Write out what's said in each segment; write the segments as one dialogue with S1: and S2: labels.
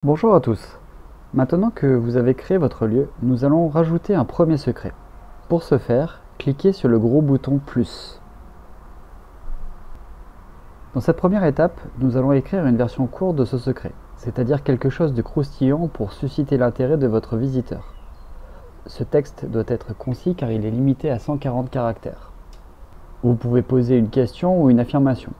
S1: Bonjour à tous. Maintenant que vous avez créé votre lieu, nous allons rajouter un premier secret. Pour ce faire, cliquez sur le gros bouton plus. Dans cette première étape, nous allons écrire une version courte de ce secret, c'est-à-dire quelque chose de croustillant pour susciter l'intérêt de votre visiteur. Ce texte doit être concis car il est limité à 140 caractères. Vous pouvez poser une question ou une affirmation.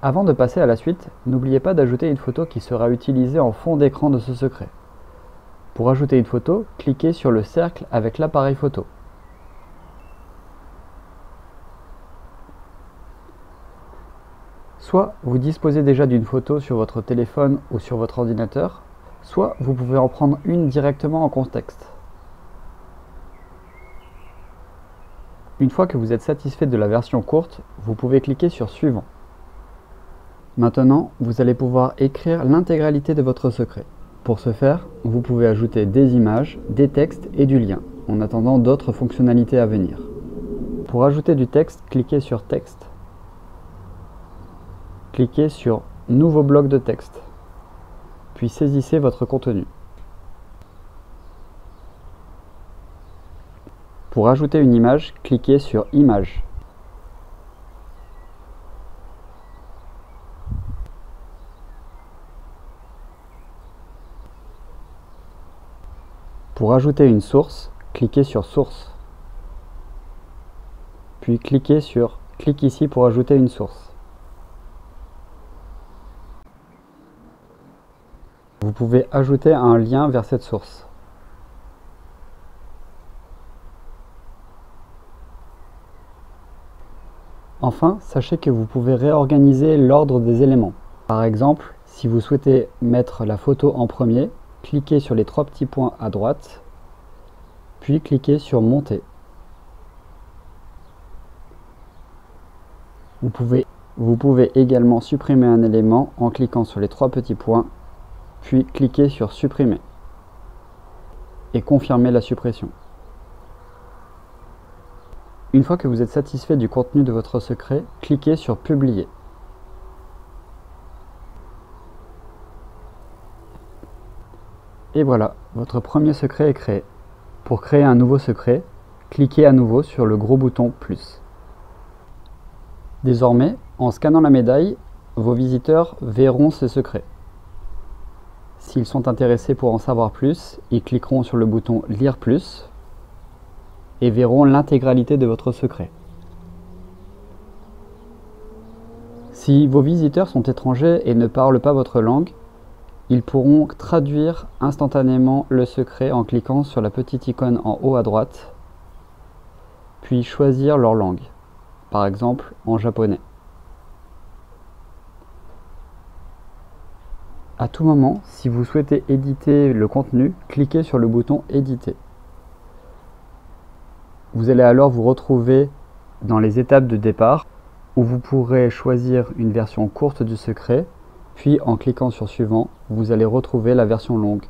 S1: Avant de passer à la suite, n'oubliez pas d'ajouter une photo qui sera utilisée en fond d'écran de ce secret. Pour ajouter une photo, cliquez sur le cercle avec l'appareil photo. Soit vous disposez déjà d'une photo sur votre téléphone ou sur votre ordinateur, soit vous pouvez en prendre une directement en contexte. Une fois que vous êtes satisfait de la version courte, vous pouvez cliquer sur Suivant. Maintenant, vous allez pouvoir écrire l'intégralité de votre secret. Pour ce faire, vous pouvez ajouter des images, des textes et du lien, en attendant d'autres fonctionnalités à venir. Pour ajouter du texte, cliquez sur Texte. Cliquez sur Nouveau bloc de texte, puis saisissez votre contenu. Pour ajouter une image, cliquez sur Image. Pour ajouter une source, cliquez sur Source. Puis cliquez sur Clique ici pour ajouter une source. Vous pouvez ajouter un lien vers cette source. Enfin, sachez que vous pouvez réorganiser l'ordre des éléments. Par exemple, si vous souhaitez mettre la photo en premier, cliquez sur les trois petits points à droite, puis cliquez sur Monter. Vous pouvez également supprimer un élément en cliquant sur les trois petits points, puis cliquez sur Supprimer et confirmer la suppression. Une fois que vous êtes satisfait du contenu de votre secret, cliquez sur Publier. Et voilà, votre premier secret est créé. Pour créer un nouveau secret, cliquez à nouveau sur le gros bouton plus. Désormais, en scannant la médaille, vos visiteurs verront ces secrets. S'ils sont intéressés pour en savoir plus, ils cliqueront sur le bouton Lire plus et verront l'intégralité de votre secret. Si vos visiteurs sont étrangers et ne parlent pas votre langue, ils pourront traduire instantanément le secret en cliquant sur la petite icône en haut à droite, puis choisir leur langue, par exemple en japonais. À tout moment, si vous souhaitez éditer le contenu, cliquez sur le bouton Éditer. Vous allez alors vous retrouver dans les étapes de départ, où vous pourrez choisir une version courte du secret, puis en cliquant sur Suivant, vous allez retrouver la version longue.